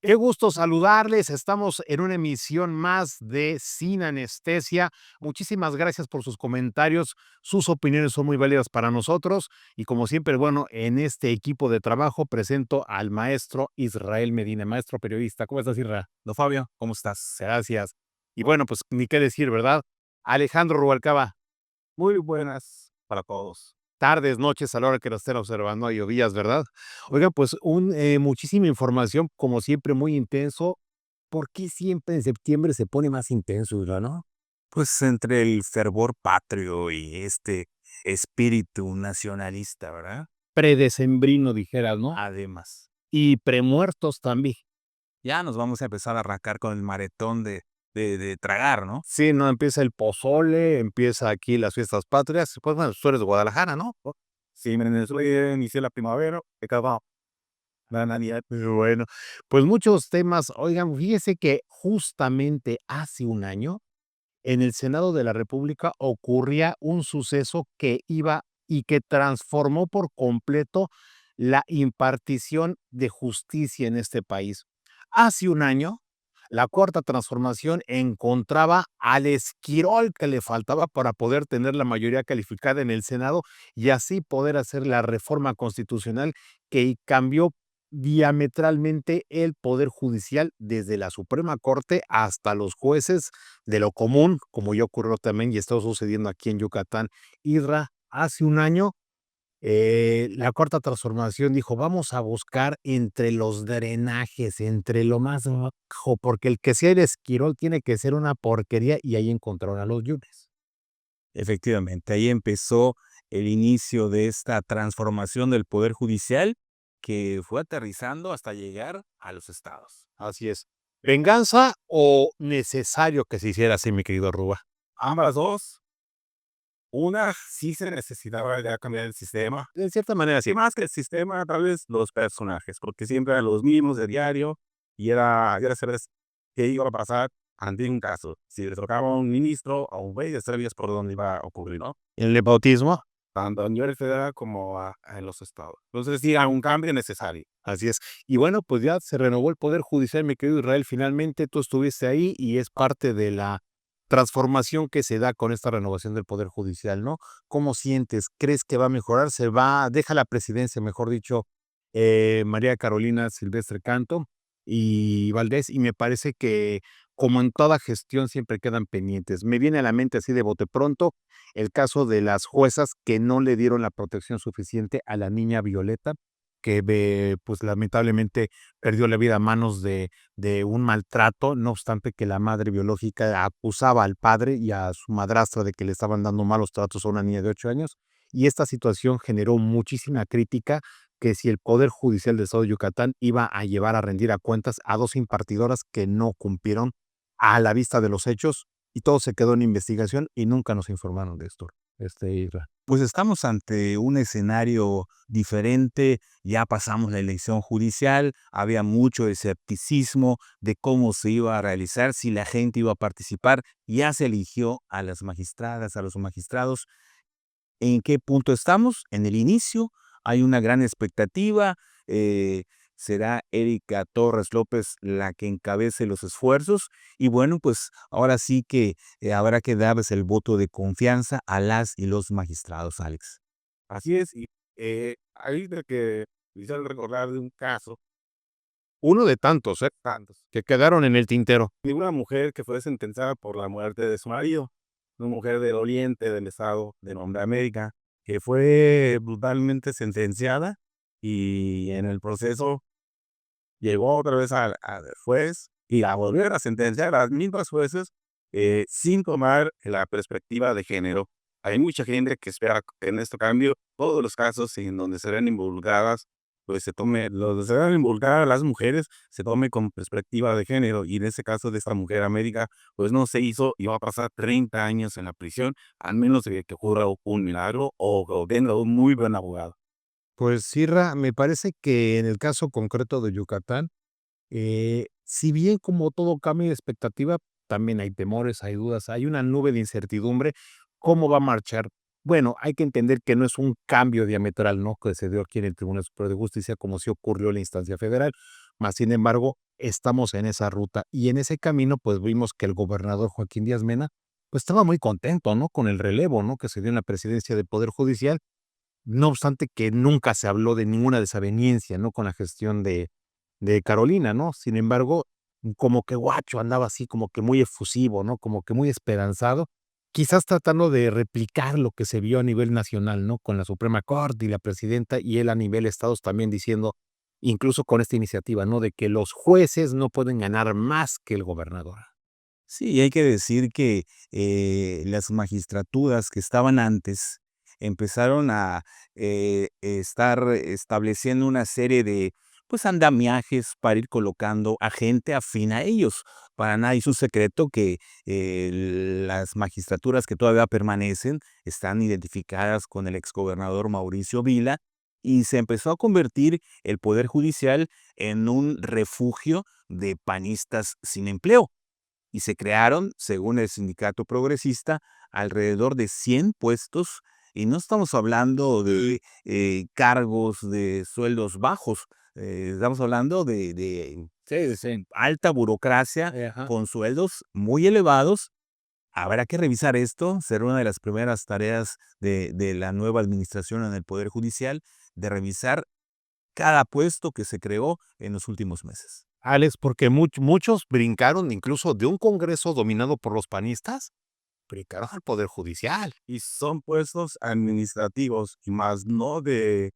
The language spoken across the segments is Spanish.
Qué gusto saludarles. Estamos en una emisión más de Sin Anestesia. Muchísimas gracias por sus comentarios. Sus opiniones son muy válidas para nosotros. Y como siempre, bueno, en este equipo de trabajo presento al maestro Israel Medina, maestro periodista. ¿Cómo estás, Israel? No, Fabio, ¿cómo estás? Gracias. Y bueno, pues ni qué decir, ¿verdad? Alejandro Rubalcaba, Muy buenas para todos. tardes, noches, a la hora que nos estén observando, hay llovías, ¿verdad? Oiga, pues muchísima información, como siempre, muy intenso. ¿Por qué siempre en septiembre se pone más intenso, Isra, no? Pues entre el fervor patrio y este espíritu nacionalista, ¿verdad? Predecembrino, dijeras, ¿no? Además, Y premuertos también. ya nos vamos a empezar a arrancar con el maretón de tragar, ¿no? Sí, no, empieza el pozole, empieza aquí las fiestas patrias. Pues bueno, tú eres de Guadalajara, ¿no? Sí, en Venezuela inició la primavera, acaba la Navidad. Bueno, pues muchos temas. Oigan, fíjese que justamente hace un año, en el Senado de la República ocurría un suceso que iba y que transformó por completo la impartición de justicia en este país. Hace un año, la Cuarta Transformación encontraba al esquirol que le faltaba para poder tener la mayoría calificada en el Senado y así poder hacer la reforma constitucional que cambió diametralmente el poder judicial desde la Suprema Corte hasta los jueces de lo común, como ya ocurrió también y está sucediendo aquí en Yucatán. Irra, hace un año, la Cuarta Transformación dijo: "Vamos a buscar entre los drenajes, entre lo más bajo, porque el que sea el esquirol tiene que ser una porquería", y ahí encontraron a los Yunes. Efectivamente, ahí empezó el inicio de esta transformación del poder judicial que fue aterrizando hasta llegar a los estados. Así es. ¿Venganza o necesario que se hiciera así, mi querido Rúa? Ambas dos. Una, sí se necesitaba ya cambiar el sistema. De cierta manera, Y sí. más que el sistema, tal vez los personajes, porque siempre eran los mismos de diario y era saber qué iba a pasar ante un caso. Si le tocaba a un ministro o a un güey, ya sabías por dónde iba a ocurrir, ¿no? ¿El nepotismo? Tanto a nivel federal como en los estados. Entonces, sí, a un cambio necesario. Así es. Y bueno, pues ya se renovó el poder judicial, mi querido Israel. Finalmente tú estuviste ahí y es parte de la transformación que se da con esta renovación del poder judicial, ¿no? ¿Cómo sientes? ¿Crees que va a mejorar? Se va, deja la presidencia, mejor dicho, María Carolina Silvestre Canto y Valdés, y me parece que como en toda gestión siempre quedan pendientes. Me viene a la mente así de bote pronto el caso de las juezas que no le dieron la protección suficiente a la niña Violeta, que pues lamentablemente perdió la vida a manos de un maltrato, no obstante que la madre biológica acusaba al padre y a su madrastra de que le estaban dando malos tratos a una niña de 8 años, y esta situación generó muchísima crítica, que si el Poder Judicial del Estado de Yucatán iba a llevar a rendir a cuentas a 2 impartidoras que no cumplieron a la vista de los hechos, y todo se quedó en investigación y nunca nos informaron de esto, Isra. Pues estamos ante un escenario diferente, ya pasamos la elección judicial, había mucho escepticismo de cómo se iba a realizar, si la gente iba a participar, ya se eligió a las magistradas, a los magistrados. ¿En qué punto estamos? En el inicio, hay una gran expectativa, eh, será Erika Torres López la que encabece los esfuerzos y bueno, pues ahora sí que habrá que darles el voto de confianza a las y los magistrados, Alex. Así es, y ahí de que me hicieron recordar de un caso, Uno de tantos, tantos, que quedaron en el tintero. de una mujer que fue sentenciada por la muerte de su marido, una mujer del oriente del estado de nombre América, que fue brutalmente sentenciada y en el proceso llegó otra vez al juez y a volver a sentenciar a las mismas jueces sin tomar la perspectiva de género. Hay mucha gente que espera en este cambio todos los casos en donde se ven involucradas, pues se tome, los que se ven involucradas las mujeres, se tome con perspectiva de género. Y en ese caso de esta mujer América, pues no se hizo y va a pasar 30 años en la prisión, al menos de que ocurra un milagro o tenga un muy buen abogado. Pues, Irra, me parece que en el caso concreto de Yucatán, si bien como todo cambio de expectativa, también hay temores, hay dudas, hay una nube de incertidumbre, ¿cómo va a marchar? Bueno, hay que entender que no es un cambio diametral, ¿no?, que se dio aquí en el Tribunal Superior de Justicia, como sí ocurrió en la instancia federal, más sin embargo, estamos en esa ruta. Y en ese camino, pues vimos que el gobernador Joaquín Díaz Mena, pues estaba muy contento, ¿no? Con el relevo, ¿no? Que se dio en la presidencia del Poder Judicial. No obstante que nunca se habló de ninguna desaveniencia, ¿no? Con la gestión de Carolina, ¿no? Sin embargo, como que Guacho andaba así, como que muy efusivo, ¿no? Como que muy esperanzado, quizás tratando de replicar lo que se vio a nivel nacional, ¿no? Con la Suprema Corte y la presidenta, y él a nivel estados también diciendo, incluso con esta iniciativa, ¿no? De que los jueces no pueden ganar más que el gobernador. Sí, y hay que decir que las magistraturas que estaban antes empezaron a estar estableciendo una serie de pues andamiajes para ir colocando a gente afín a ellos. Para nadie es un secreto que las magistraturas que todavía permanecen están identificadas con el exgobernador Mauricio Vila y se empezó a convertir el Poder Judicial en un refugio de panistas sin empleo y se crearon, según el sindicato progresista, alrededor de 100 puestos, y no estamos hablando de cargos de sueldos bajos, estamos hablando de Sí, sí. alta burocracia Ajá. con sueldos muy elevados. Habrá que revisar esto, será una de las primeras tareas de la nueva administración en el Poder Judicial, de revisar cada puesto que se creó en los últimos meses. Alex, porque muchos brincaron incluso de un Congreso dominado por los panistas, brincaron al Poder Judicial. Y son puestos administrativos y más no de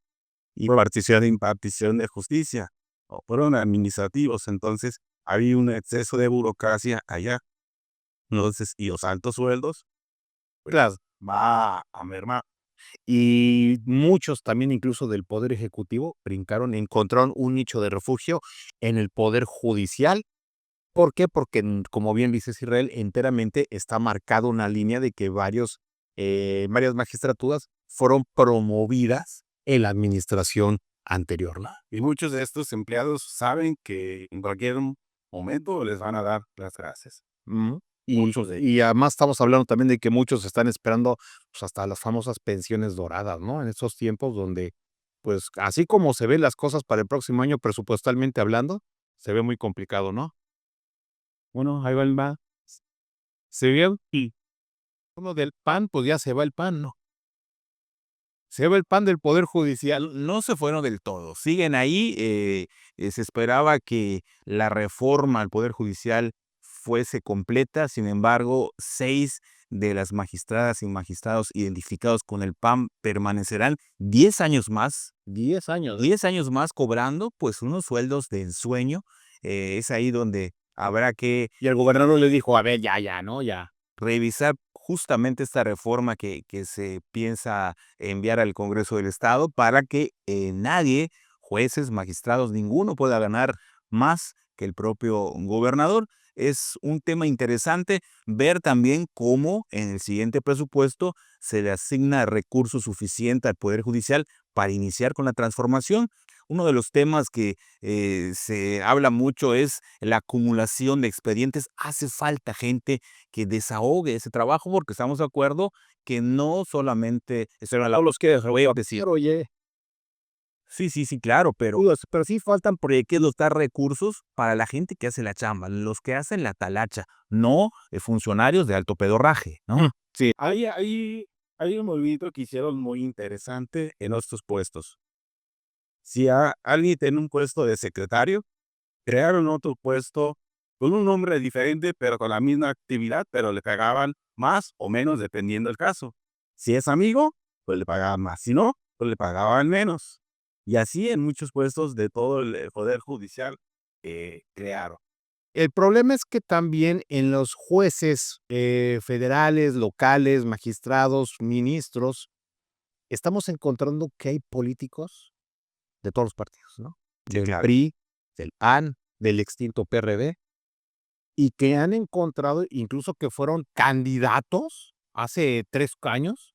impartición de justicia, o fueron administrativos, entonces había un exceso de burocracia allá, entonces, y los altos sueldos, pues Claro. va a mermar. Y muchos también, incluso del Poder Ejecutivo, brincaron, encontraron un nicho de refugio en el Poder Judicial. ¿Por qué? Porque, como bien dices, Israel, enteramente está marcada una línea de que varias magistraturas fueron promovidas en la administración anterior, ¿no? Y muchos de estos empleados saben que en cualquier momento les van a dar las gracias. Ujú. Muchos de ellos. Y además estamos hablando también de que muchos están esperando, pues, hasta las famosas pensiones doradas, ¿no? En estos tiempos donde, pues, así como se ven las cosas para el próximo año presupuestalmente hablando, se ve muy complicado, ¿no? Bueno, ahí va. Se ve y uno del PAN, pues ya se va el PAN, ¿no? Se va el PAN del Poder Judicial. No se fueron del todo, siguen ahí. Se esperaba que la reforma al Poder Judicial fuese completa, sin embargo, 6 de las magistradas y magistrados identificados con el PAN permanecerán 10 años más, 10 años, ¿eh? 10 años más cobrando pues unos sueldos de ensueño. Es ahí donde habrá que Y el gobernador le dijo: "A ver, ya, ¿no? Ya". revisar justamente esta reforma que se piensa enviar al Congreso del Estado para que nadie, jueces, magistrados, ninguno pueda ganar más que el propio gobernador. Es un tema interesante ver también cómo en el siguiente presupuesto se le asigna recursos suficiente al Poder Judicial para iniciar con la transformación. Uno de los temas que se habla mucho es la acumulación de expedientes. Hace falta gente que desahogue ese trabajo, porque estamos de acuerdo que no solamente No los quiere voy a decir, oye, sí, sí, sí, claro, pero sí faltan proyectos, dar recursos para la gente que hace la chamba, los que hacen la talacha, no funcionarios de alto pedorraje, ¿no? sí. Hay un movimiento que hicieron muy interesante en estos puestos. Si alguien tiene un puesto de secretario, crearon otro puesto con un nombre diferente, pero con la misma actividad, pero le pagaban más o menos dependiendo del caso. Si es amigo, pues le pagaban más. Si no, pues le pagaban menos. Y así en muchos puestos de todo el Poder Judicial crearon. El problema es que también en los jueces, federales, locales, magistrados, ministros, estamos encontrando que hay políticos de todos los partidos, ¿no? Sí, Del claro. PRI, del PAN, del extinto PRD, y que han encontrado, incluso que fueron candidatos hace 3 años,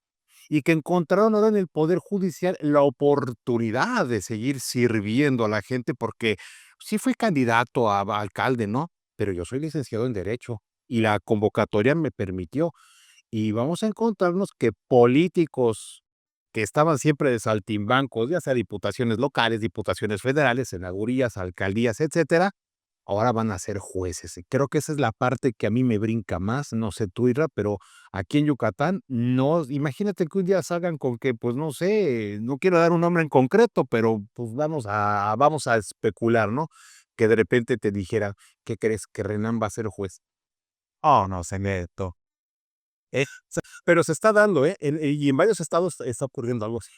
y que encontraron ahora en el Poder Judicial la oportunidad de seguir sirviendo a la gente, porque sí fui candidato a alcalde, ¿no? Pero yo soy licenciado en Derecho, y la convocatoria me permitió. Y vamos a encontrarnos que políticos que estaban siempre de saltimbancos, ya sea diputaciones locales, diputaciones federales, senadurías, alcaldías, etcétera, ahora van a ser jueces. Y creo que esa es la parte que a mí me brinca más, no sé tú, Ira, pero aquí en Yucatán, no, imagínate que un día salgan con que, pues no sé, no quiero dar un nombre en concreto, pero pues vamos a especular, ¿no? Que de repente te dijera, ¿qué crees? Que Renan va a ser juez. Oh, no, Seneto. Pero se está dando, ¿eh? Y en varios estados está ocurriendo algo así.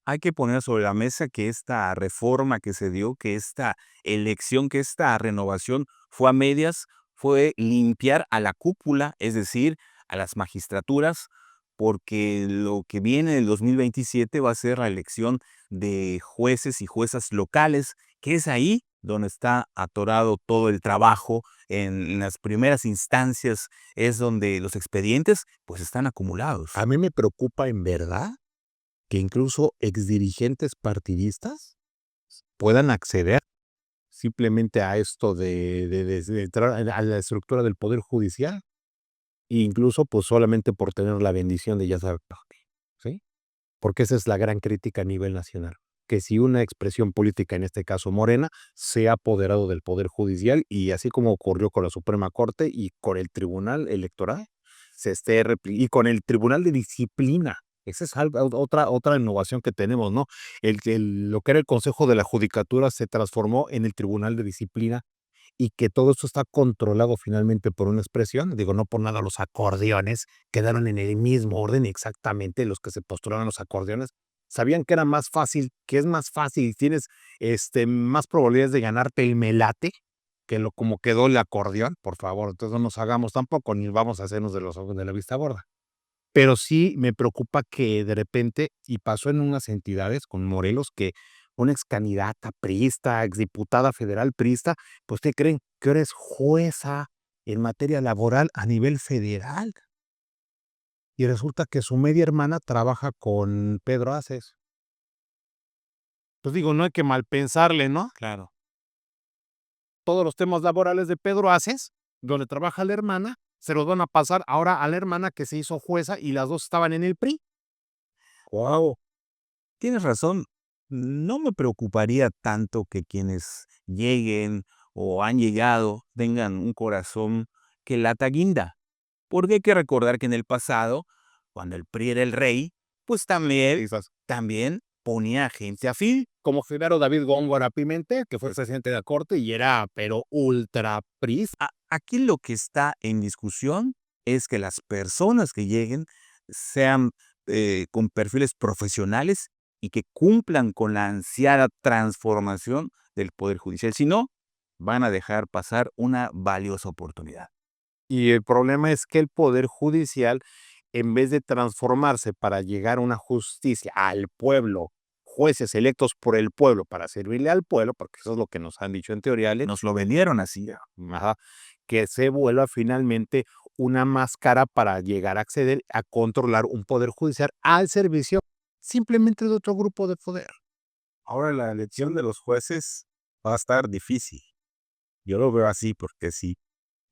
Hay que poner sobre la mesa que esta reforma que se dio, que esta elección, que esta renovación fue a medias, fue limpiar a la cúpula, es decir, a las magistraturas, porque lo que viene en el 2027 va a ser la elección de jueces y juezas locales, que es ahí donde está atorado todo el trabajo. En las primeras instancias es donde los expedientes pues están acumulados. A mí me preocupa en verdad que incluso exdirigentes partidistas puedan acceder simplemente a esto de entrar a la estructura del poder judicial, e incluso, pues, solamente por tener la bendición de ya saber, ¿sí? Porque esa es la gran crítica a nivel nacional, que si una expresión política, en este caso Morena, se ha apoderado del poder judicial, y así como ocurrió con la Suprema Corte y con el Tribunal Electoral, se esté y con el Tribunal de Disciplina. Esa es otra innovación que tenemos, ¿no? Lo que era el Consejo de la Judicatura se transformó en el Tribunal de Disciplina, y que todo esto está controlado finalmente por una expresión. Digo, no por nada los acordeones quedaron en el mismo orden exactamente los que se postularon los acordeones. Sabían que era más fácil, que es más fácil y tienes más probabilidades de ganarte el melate que lo como quedó el acordeón, por favor. Entonces no nos hagamos tampoco, ni vamos a hacernos de los ojos de la vista gorda. Pero sí me preocupa que de repente, y pasó en unas entidades con Morelos, que una excandidata priista, exdiputada federal priista, pues, ¿qué creen? Que ahora es jueza en materia laboral a nivel federal. Y resulta que su media hermana trabaja con Pedro Aces. Pues digo, no hay que mal pensarle, ¿no? Claro. Todos los temas laborales de Pedro Aces, donde trabaja la hermana, se los van a pasar ahora a la hermana que se hizo jueza y las 2 estaban en el PRI. Guau. Tienes razón, no me preocuparía tanto que quienes lleguen o han llegado tengan un corazón que lata guinda, porque hay que recordar que en el pasado, cuando el PRI era el rey, pues también ponía gente afín. Como Genaro David Góngora Pimentel, que fue presidente de la Corte y era, pero ultra priista. Aquí lo que está en discusión es que las personas que lleguen sean con perfiles profesionales y que cumplan con la ansiada transformación del Poder Judicial. Si no, van a dejar pasar una valiosa oportunidad. Y el problema es que el Poder Judicial, en vez de transformarse para llegar a una justicia al pueblo, jueces electos por el pueblo para servirle al pueblo, porque eso es lo que nos han dicho en teoría, Nos lo vendieron así. ajá, que se vuelva finalmente una máscara para llegar a acceder a controlar un Poder Judicial al servicio simplemente de otro grupo de poder. Ahora la elección de los jueces va a estar difícil. Yo lo veo así porque sí.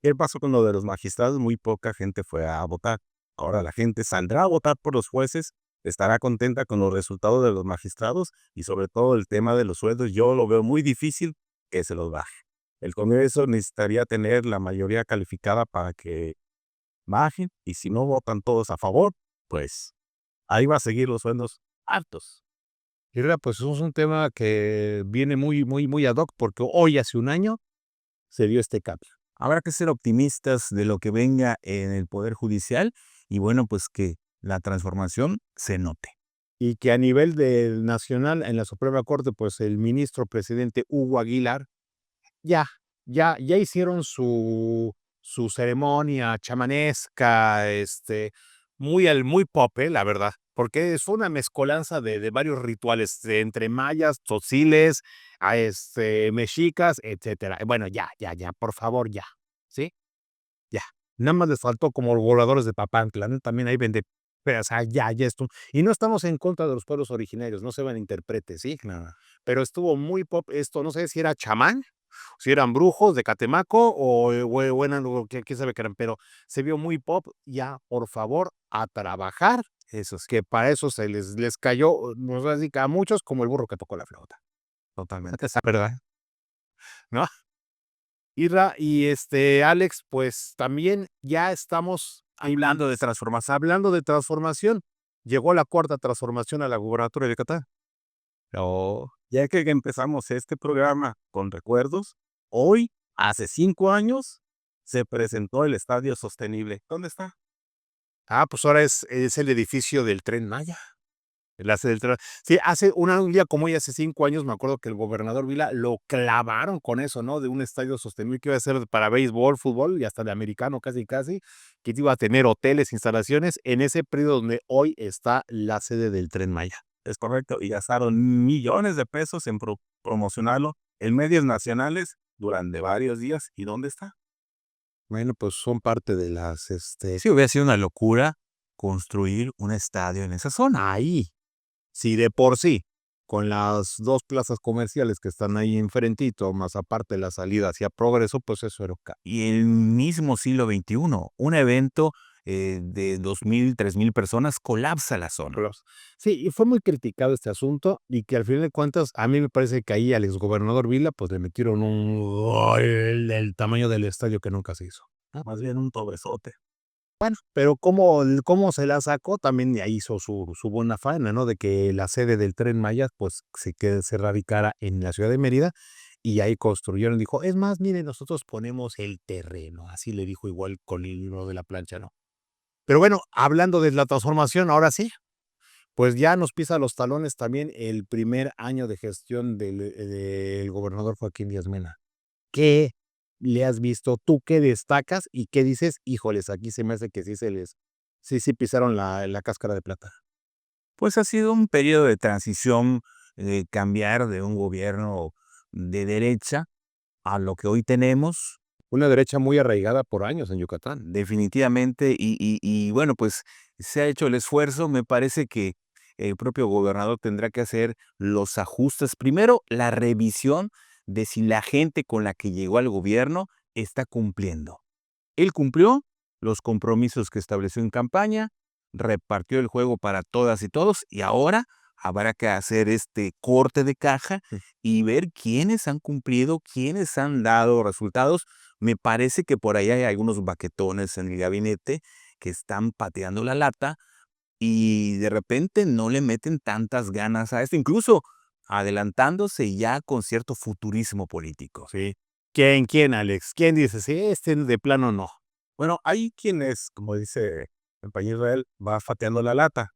¿Qué pasó con lo de los magistrados? Muy poca gente fue a votar. Ahora la gente saldrá a votar por los jueces, estará contenta con los resultados de los magistrados y sobre todo el tema de los sueldos. Yo lo veo muy difícil que se los baje. El Congreso necesitaría tener la mayoría calificada para que bajen y si no votan todos a favor, pues ahí va a seguir los sueldos altos. Y ahora, pues eso es un tema que viene muy ad hoc, porque hoy hace un año se dio este cambio. Habrá que ser optimistas de lo que venga en el Poder Judicial y bueno, pues que la transformación se note. Y que a nivel nacional, en la Suprema Corte, pues el ministro presidente Hugo Aguilar, ya, ya hicieron su ceremonia chamanesca, muy pop, la verdad, porque fue una mezcolanza de varios rituales, entre mayas, tzotzíles, mexicas, etcétera. Bueno, ya, por favor, ya, ¿sí? Ya. Nada más les faltó como voladores de Papantla, ¿no? También ahí vende, pero, o sea, ya esto. Y no estamos en contra de los pueblos originarios, no se malinterprete, ¿sí? Claro. Pero estuvo muy pop esto, no sé si era chamán, si eran brujos de Catemaco o eran, quién sabe qué eran, pero se vio muy pop. Ya, por favor, a trabajar, Eso sí, que para eso se les cayó, nos así que a muchos como el burro que tocó la flauta. totalmente. ¿Verdad? ¿No? Irra y Alex, pues también ya estamos Hablando de transformación. hablando de transformación. Llegó la cuarta transformación a la gubernatura de Yucatán. Oh, ya que empezamos este programa con recuerdos, hoy, hace 5 años, se presentó el Estadio Sostenible. ¿Dónde está? Pues ahora es el edificio del Tren Maya. El hace del tren. Sí, un día como hoy, hace 5 años, me acuerdo que el gobernador Vila lo clavaron con eso, ¿no? De un estadio sostenible que iba a ser para béisbol, fútbol y hasta de americano casi, que iba a tener hoteles, instalaciones en ese predio donde hoy está la sede del Tren Maya. Es correcto, y gastaron millones de pesos en promocionarlo en medios nacionales durante varios días. ¿Y dónde está? Bueno, pues son parte de las, Sí, hubiera sido una locura construir un estadio en esa zona. ahí, sí, de por sí, con las 2 plazas comerciales que están ahí enfrentito, más aparte la salida hacia Progreso, pues eso era Y el mismo siglo XXI, un evento de 2,000, 3,000 personas colapsa la zona. Claro. Sí, y fue muy criticado este asunto y que al final de cuentas, a mí me parece que ahí al exgobernador Vila, pues le metieron el tamaño del estadio que nunca se hizo. Más bien un tobesote. Bueno, pero cómo se la sacó, también ya hizo su buena faena, ¿no? De que la sede del Tren Maya, pues se radicara en la ciudad de Mérida y ahí construyeron. Dijo, es más, miren, nosotros ponemos el terreno. Así le dijo igual con el libro de la plancha, ¿no? Pero bueno, hablando de la transformación, ahora sí. Pues ya nos pisa los talones también el primer año de gestión del gobernador Joaquín Díaz Mena. ¿Qué le has visto tú? ¿Qué destacas? ¿Y qué dices? Híjoles, aquí se me hace que sí pisaron la cáscara de plata. Pues ha sido un periodo de transición, cambiar de un gobierno de derecha a lo que hoy tenemos, Una derecha muy arraigada por años en Yucatán. definitivamente, y bueno, pues se ha hecho el esfuerzo. Me parece que el propio gobernador tendrá que hacer los ajustes. Primero, la revisión de si la gente con la que llegó al gobierno está cumpliendo. Él cumplió los compromisos que estableció en campaña, repartió el juego para todas y todos, y ahora habrá que hacer este corte de caja y ver quiénes han cumplido, quiénes han dado resultados. Me parece que por ahí hay algunos baquetones en el gabinete que están pateando la lata y de repente no le meten tantas ganas a esto, incluso adelantándose ya con cierto futurismo político. Sí. ¿Quién, Alex? ¿Quién dice? Sí, de plano no. Bueno, hay quienes, como dice el país Israel, va fateando la lata,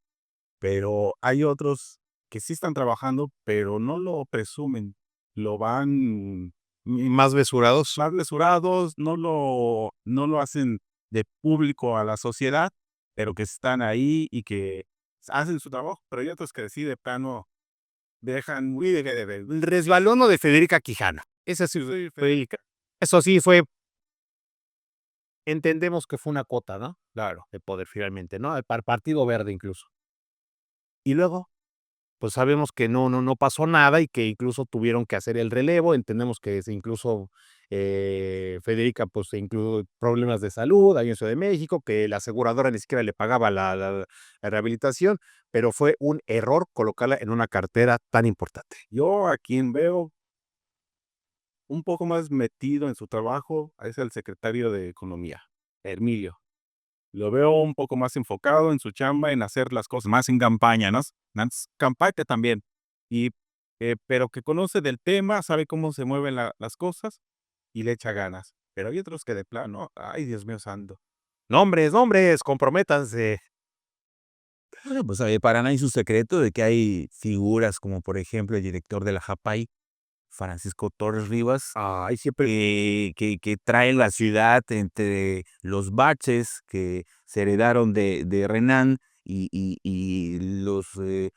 pero hay otros que sí están trabajando, pero no lo presumen, lo van Más mesurados. más mesurados, no lo hacen de público a la sociedad, pero que están ahí y que hacen su trabajo, pero hay otros que sí de plano dejan muy de ver. El resbalón de Federica Quijana. Ese sí Sí, fue. Eso sí fue. Entendemos que fue una cuota, ¿no? Claro, de poder finalmente, ¿no? Para Partido Verde incluso. Y luego, pues sabemos que no pasó nada y que incluso tuvieron que hacer el relevo. Entendemos que incluso Federica, pues incluso problemas de salud ahí en Ciudad de México, que la aseguradora ni siquiera le pagaba la rehabilitación, pero fue un error colocarla en una cartera tan importante. yo a quien veo un poco más metido en su trabajo es el secretario de Economía, Hermilio. Lo veo un poco más enfocado en su chamba, en hacer las cosas más en campaña, ¿no? Más campaña también. Y, pero que conoce del tema, sabe cómo se mueven las cosas y le echa ganas. Pero hay otros que de plano, ay, Dios mío santo. Nombres, comprométanse. Bueno, pues para nadie es un secreto de que hay figuras como por ejemplo el director de la JAPAI, Francisco Torres Rivas, Ay, siempre. que traen la ciudad entre los baches que se heredaron de Renan y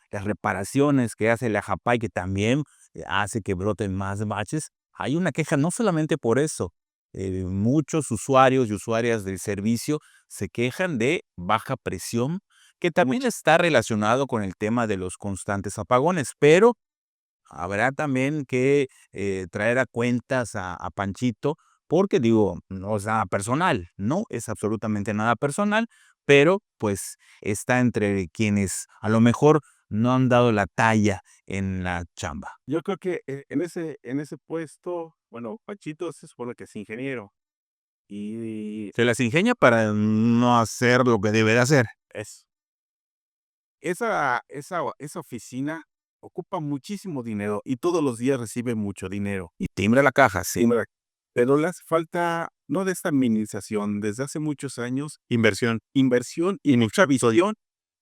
las reparaciones que hace la JAPAI, que también hace que broten más baches. Hay una queja no solamente por eso. Muchos usuarios y usuarias del servicio se quejan de baja presión, que también está relacionado con el tema de los constantes apagones, pero habrá también que traer a cuentas a Panchito, porque digo, no es nada personal, no es absolutamente nada personal, pero pues está entre quienes a lo mejor no han dado la talla en la chamba. Yo creo que en ese puesto, bueno, Pachito se supone que es ingeniero y Se las ingenia para no hacer lo que debe de hacer. es esa oficina ocupa muchísimo dinero y todos los días recibe mucho dinero. Y timbra la caja, sí. Timbra. Pero le hace falta, no de esta administración, desde hace muchos años, inversión y mucha visión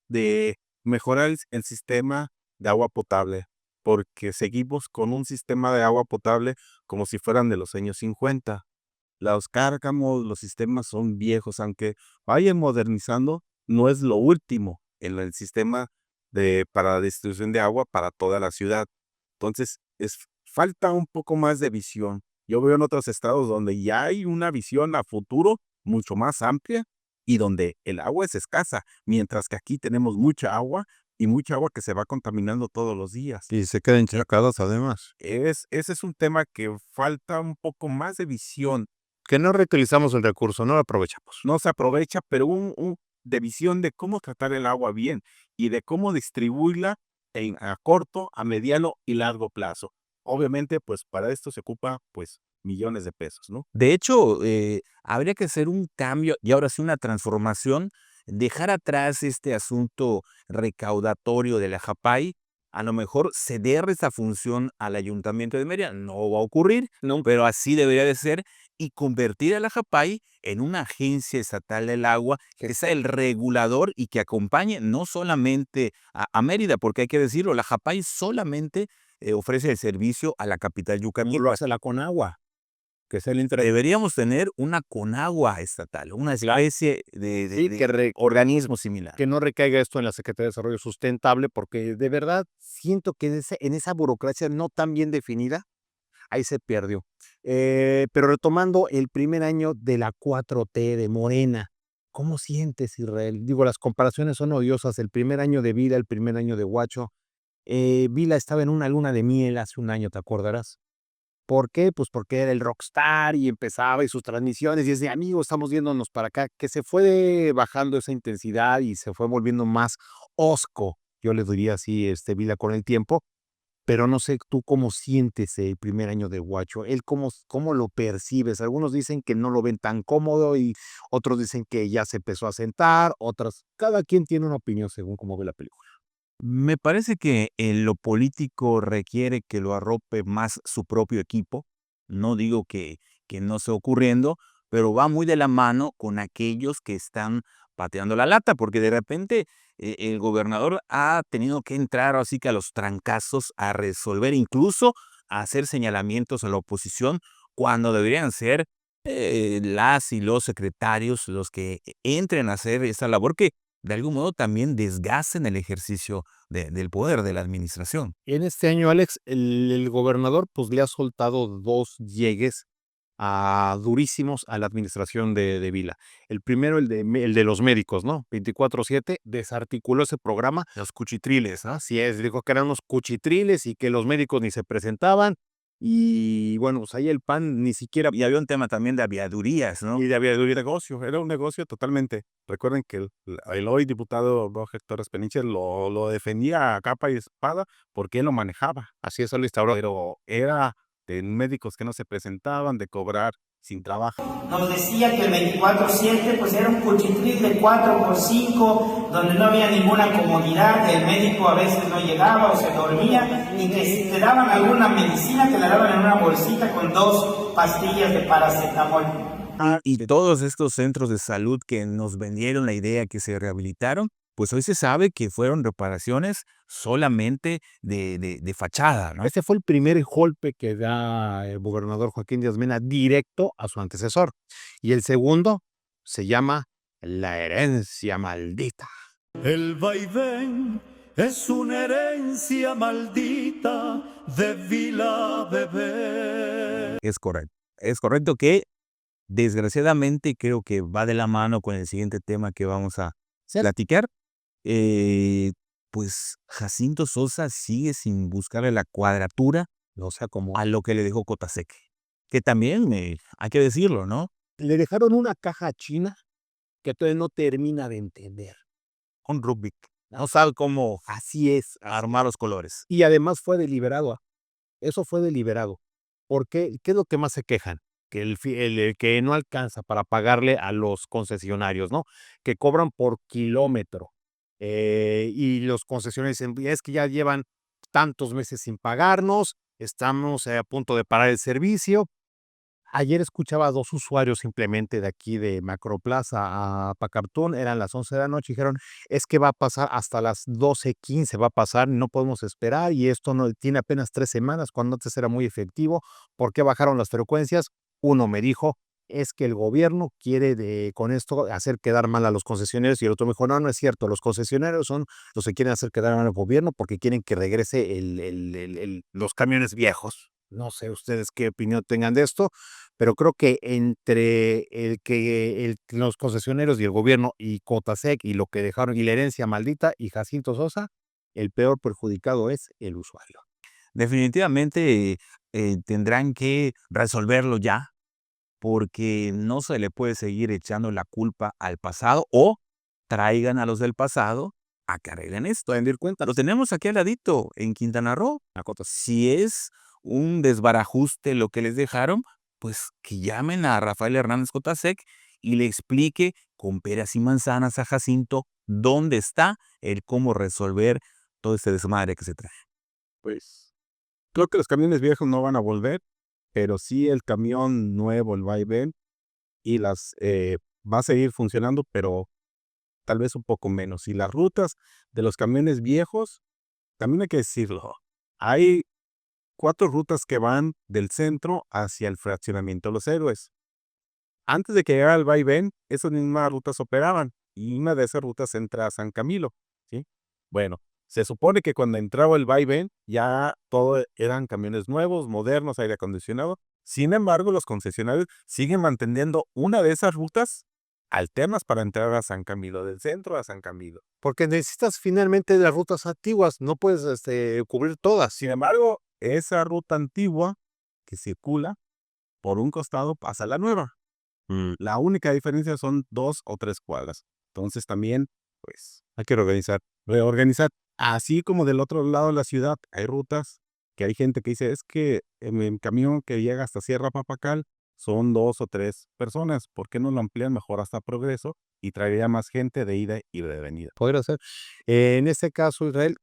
de mejorar el sistema de agua potable, porque seguimos con un sistema de agua potable como si fueran de los años 50. Los cárcamos, los sistemas son viejos, aunque vayan modernizando, no es lo último en el sistema para la distribución de agua para toda la ciudad. Entonces, falta un poco más de visión. Yo veo en otros estados donde ya hay una visión a futuro mucho más amplia y donde el agua es escasa, mientras que aquí tenemos mucha agua y mucha agua que se va contaminando todos los días. Y se quedan encharcados además. Ese es un tema que falta un poco más de visión. Que no reutilizamos el recurso, no lo aprovechamos. No se aprovecha, pero de visión de cómo tratar el agua bien y de cómo distribuirla a corto, a mediano y largo plazo. Obviamente, pues para esto se ocupa pues millones de pesos, ¿no? De hecho, habría que hacer un cambio y ahora sí una transformación, dejar atrás este asunto recaudatorio de la JAPAI, a lo mejor ceder esa función al Ayuntamiento de Mérida, no va a ocurrir, No. pero así debería de ser, y convertir a la JAPAI en una agencia estatal del agua, que sea el regulador y que acompañe no solamente a Mérida, porque hay que decirlo, la JAPAI solamente ofrece el servicio a la capital Lo yucateca. hace la Conagua, que es el Deberíamos tener una Conagua estatal, una especie Sí, de organismo similar. que no recaiga esto en la Secretaría de Desarrollo Sustentable, porque de verdad siento que en esa burocracia no tan bien definida, ahí se perdió. Pero retomando el primer año de la 4T de Morena, ¿cómo sientes, Israel? Digo, las comparaciones son odiosas. El primer año de Vila, el primer año de Guacho. Vila estaba en una luna de miel hace un año, ¿te acordarás? ¿Por qué? Pues porque era el rockstar y empezaba y sus transmisiones y es de amigo, estamos viéndonos para acá, que se fue bajando esa intensidad y se fue volviendo más hosco, yo le diría así, Vila con el tiempo, pero no sé tú cómo sientes el primer año de Guacho, él cómo lo percibes. Algunos dicen que no lo ven tan cómodo y otros dicen que ya se empezó a sentar, otras, cada quien tiene una opinión según cómo ve la película. Me parece que en lo político requiere que lo arrope más su propio equipo. No digo que no esté ocurriendo, pero va muy de la mano con aquellos que están pateando la lata, porque de repente el gobernador ha tenido que entrar así que a los trancazos a resolver, incluso a hacer señalamientos a la oposición, cuando deberían ser las y los secretarios los que entren a hacer esa labor que de algún modo también desgasten el ejercicio del poder, de la administración. En este año, Alex, el gobernador pues le ha soltado 2 llegues durísimos a la administración de Vila. El primero, el de los médicos, ¿no? 24/7, desarticuló ese programa. Los cuchitriles, ¿no? Así es, dijo que eran unos cuchitriles y que los médicos ni se presentaban. Y bueno, pues ahí el PAN ni siquiera. Y había un tema también de aviadurías, ¿no? Y había un negocio, era un negocio totalmente. Recuerden que el hoy diputado Roger Torres Peniche lo defendía a capa y espada porque él lo manejaba. Así es, él lo instauró. Pero era de médicos que no se presentaban, de cobrar sin trabajo. Nos decía que el 24/7 pues era un cuchitril de 4x5, donde no había ninguna comodidad, el médico a veces no llegaba o se dormía, y que si te daban alguna medicina te la daban en una bolsita con 2 pastillas de paracetamol. Y todos estos centros de salud que nos vendieron la idea que se rehabilitaron, pues hoy se sabe que fueron reparaciones solamente de fachada, ¿no? Este fue el primer golpe que da el gobernador Joaquín Díaz Mena directo a su antecesor. Y el segundo se llama la herencia maldita. El vaivén es una herencia maldita de Vila Bebé. Es correcto. Es correcto que, desgraciadamente, creo que va de la mano con el siguiente tema que vamos a platicar. Pues Jacinto Sosa sigue sin buscarle la cuadratura, O sea, como a lo que le dejó Cotaseque. Que también hay que decirlo, ¿no? le dejaron una caja china que todavía no termina de entender. Un Rubik. No sabe cómo Así es. armar los colores. Y además fue deliberado. Eso fue deliberado. ¿Por qué? ¿Qué es lo que más se quejan? Que el que no alcanza para pagarle a los concesionarios, ¿no? Que cobran por kilómetro. Y los concesionarios dicen: "Es que ya llevan tantos meses sin pagarnos, estamos a punto de parar el servicio". Ayer escuchaba a 2 usuarios simplemente de aquí de Macroplaza a Pacartún, eran las 11 de la noche, dijeron: "Es que va a pasar hasta las 12:15 va a pasar, no podemos esperar, y esto no tiene apenas 3 semanas, cuando antes era muy efectivo, ¿por qué bajaron las frecuencias?". Uno me dijo: "Es que el gobierno quiere con esto hacer quedar mal a los concesionarios", y el otro me dijo: "No, no es cierto, los concesionarios son los que quieren hacer quedar mal al gobierno porque quieren que regrese los camiones viejos". No sé ustedes qué opinión tengan de esto, pero creo que entre los concesionarios y el gobierno y Cottasec y lo que dejaron y la herencia maldita y Jacinto Sosa, el peor perjudicado es el usuario. Definitivamente, tendrán que resolverlo ya, porque no se le puede seguir echando la culpa al pasado, o traigan a los del pasado a que arreglen esto. Rendir cuentas. Lo tenemos aquí al ladito, en Quintana Roo. Si es un desbarajuste lo que les dejaron, pues que llamen a Rafael Hernández Cottasec y le explique con peras y manzanas a Jacinto dónde está el cómo resolver todo este desmadre que se trae. Pues creo que los camiones viejos no van a volver, pero sí el camión nuevo, el vaivén, y va a seguir funcionando, pero tal vez un poco menos. Y las rutas de los camiones viejos, también hay que decirlo, hay 4 rutas que van del centro hacia el fraccionamiento Los Héroes. Antes de que llegara el vaivén, esas mismas rutas operaban, y una de esas rutas entra a San Camilo, ¿sí? Bueno, se supone que cuando entraba el vaivén, ya todo eran camiones nuevos, modernos, aire acondicionado. Sin embargo, los concesionarios siguen manteniendo una de esas rutas alternas para entrar a San Camilo, del centro a San Camilo. Porque necesitas finalmente las rutas antiguas, no puedes cubrir todas. Sin embargo, esa ruta antigua que circula por un costado pasa la nueva. La única diferencia son 2 o 3 cuadras. Entonces también, pues, hay que reorganizar. Así como del otro lado de la ciudad hay rutas que hay gente que dice: "Es que en el camión que llega hasta Sierra Papacal son 2 o 3 personas, ¿por qué no lo amplían mejor hasta Progreso y traería más gente de ida y de venida?". Podría ser. En este caso, Israel,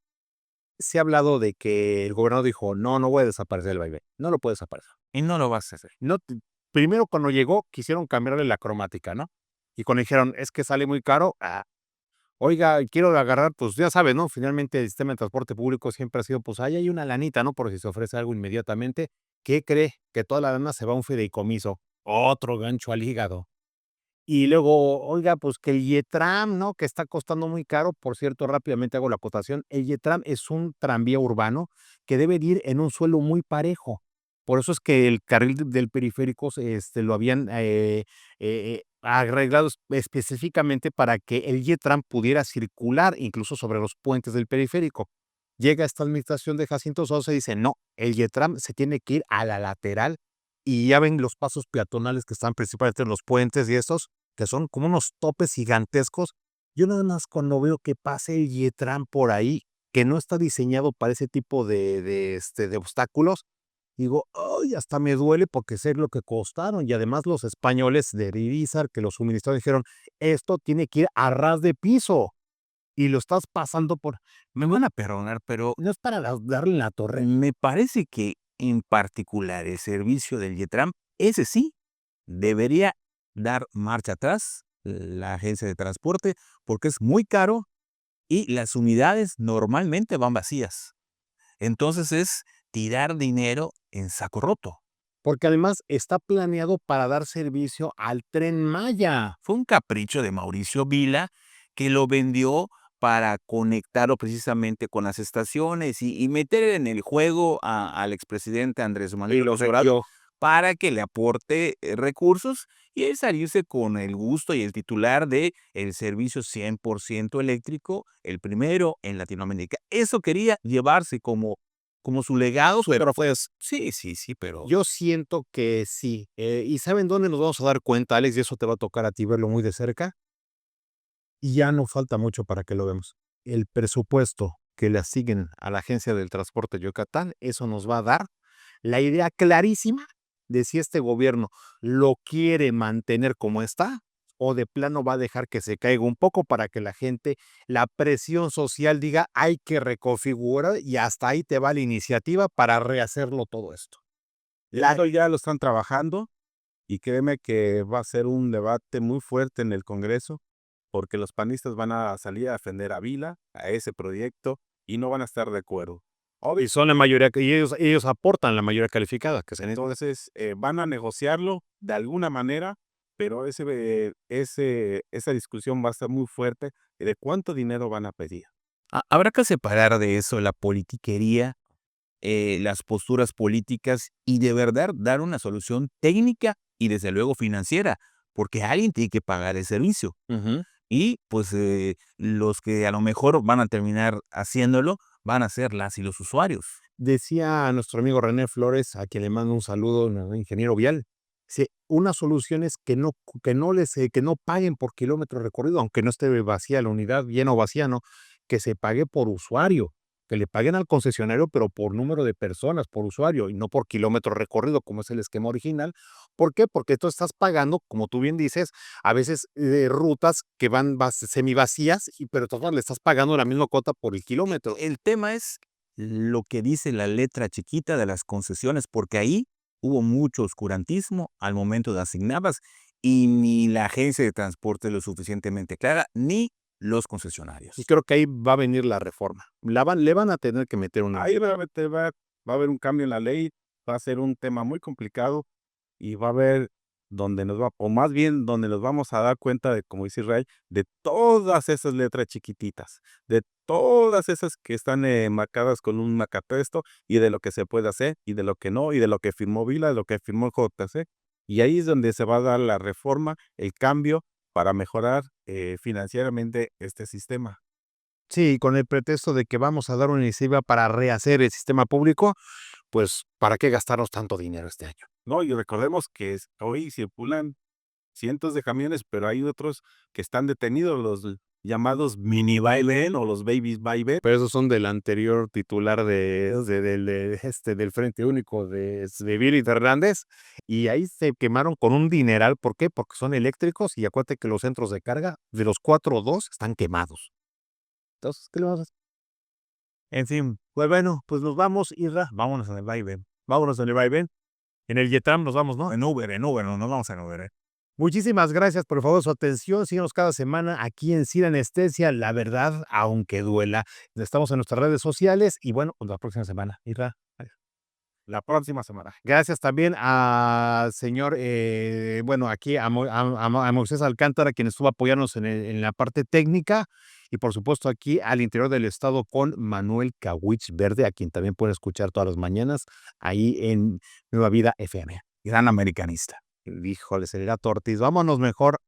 se ha hablado de que el gobernador dijo: "No, no voy a desaparecer el vaivén, no lo puede desaparecer". Y no lo vas a hacer. No, primero cuando llegó quisieron cambiarle la cromática, ¿no? Y cuando dijeron: "Es que sale muy caro", oiga, quiero agarrar, pues ya sabe, ¿no? Finalmente el sistema de transporte público siempre ha sido, pues ahí hay una lanita, ¿no? Por si se ofrece algo inmediatamente. ¿Qué cree? Que toda la lana se va a un fideicomiso. Otro gancho al hígado. Y luego, oiga, pues que el Yetram, ¿no? Que está costando muy caro. Por cierto, rápidamente hago la acotación. El Yetram es un tranvía urbano que debe de ir en un suelo muy parejo. Por eso es que el carril del periférico lo habían arreglado específicamente para que el Yetram pudiera circular incluso sobre los puentes del periférico. Llega esta administración de Jacinto Sosa y dice: "No, el Yetram se tiene que ir a la lateral", y ya ven los pasos peatonales que están principalmente en los puentes y estos, que son como unos topes gigantescos. Yo nada más cuando veo que pase el Yetram por ahí, que no está diseñado para ese tipo de obstáculos, digo: "Ay, hasta me duele", porque sé lo que costaron. Y además los españoles de Irizar, que lo suministraron, dijeron: "Esto tiene que ir a ras de piso", y lo estás pasando por Me van a perdonar, pero no es para darle en la torre. me parece que en particular el servicio del Yetram, ese sí, debería dar marcha atrás la agencia de transporte, porque es muy caro y las unidades normalmente van vacías. Entonces es tirar dinero en saco roto. Porque además está planeado para dar servicio al Tren Maya. Fue un capricho de Mauricio Vila que lo vendió para conectarlo precisamente con las estaciones y meter en el juego al expresidente Andrés Manuel López Obrador para que le aporte recursos y él salirse con el gusto y el titular de el servicio 100% eléctrico, el primero en Latinoamérica. Eso quería llevarse como su legado, pero pues sí, sí, sí, pero Yo siento que sí. ¿Y saben dónde nos vamos a dar cuenta, Alex? Y eso te va a tocar a ti verlo muy de cerca. Y ya no falta mucho para que lo vemos. el presupuesto que le asignen a la Agencia del Transporte de Yucatán, eso nos va a dar la idea clarísima de si este gobierno lo quiere mantener como está o de plano va a dejar que se caiga un poco para que la gente, la presión social diga hay que reconfigurar y hasta ahí te va la iniciativa para rehacerlo todo esto. Esto ya lo están trabajando y créeme que va a ser un debate muy fuerte en el Congreso porque los panistas van a salir a defender a Vila, a ese proyecto y no van a estar de acuerdo. Y son la mayoría, y ellos aportan la mayoría calificada que se necesita. Entonces van a negociarlo de alguna manera, pero esa discusión va a estar muy fuerte de cuánto dinero van a pedir. Habrá que separar de eso la politiquería, las posturas políticas y de verdad dar una solución técnica y desde luego financiera, porque alguien tiene que pagar el servicio. Y pues los que a lo mejor van a terminar haciéndolo van a ser las y los usuarios. Decía nuestro amigo René Flores, a quien le mando un saludo, ingeniero vial, una solución es que no paguen por kilómetro recorrido, aunque no esté vacía la unidad, llena o vacía, no, que se pague por usuario, que le paguen al concesionario, pero por número de personas, por usuario, y no por kilómetro recorrido, como es el esquema original. ¿Por qué? Porque tú estás pagando, como tú bien dices, a veces rutas que van semivacías, pero todas le estás pagando la misma cuota por el kilómetro. El tema es lo que dice la letra chiquita de las concesiones, porque ahí hubo mucho oscurantismo al momento de asignarlas y ni la agencia de transporte es lo suficientemente clara, ni los concesionarios. Y creo que ahí va a venir la reforma. Le van a tener que meter una. Ahí realmente va a haber un cambio en la ley, va a ser un tema muy complicado y va a haber o más bien donde nos vamos a dar cuenta de, como dice Israel, de todas esas letras chiquititas, de todas esas que están marcadas con un macatexto y de lo que se puede hacer y de lo que no, y de lo que firmó Vila, de lo que firmó el JC. Y ahí es donde se va a dar la reforma, el cambio para mejorar financieramente este sistema. Sí, con el pretexto de que vamos a dar una iniciativa para rehacer el sistema público, pues ¿para qué gastarnos tanto dinero este año? No, y recordemos que hoy circulan cientos de camiones, pero hay otros que están detenidos, los llamados mini vaivén o los babies vaivén. Pero esos son del anterior titular del Frente Único de Vili Fernández, y ahí se quemaron con un dineral. ¿Por qué? Porque son eléctricos y acuérdate que los centros de carga, de los 4 o 2, están quemados. Entonces, ¿qué le vamos a hacer? En fin, pues bueno, pues nos vamos, Isra, vámonos en el vaivén. Vámonos en el vaivén. En el Yetam nos vamos, ¿no? En Uber, nos vamos en Uber. Muchísimas gracias por favor su atención. Síganos cada semana aquí en Sin Anestesia, la verdad, aunque duela. Estamos en nuestras redes sociales y bueno, pues la próxima semana. Isra. La próxima semana. Gracias también al señor, aquí a Moisés Alcántara, quien estuvo apoyándonos en la parte técnica, y por supuesto aquí al interior del estado con Manuel Kawich Verde, a quien también pueden escuchar todas las mañanas ahí en Nueva Vida FM. Gran americanista. Híjole, Celerato Ortiz. Vámonos mejor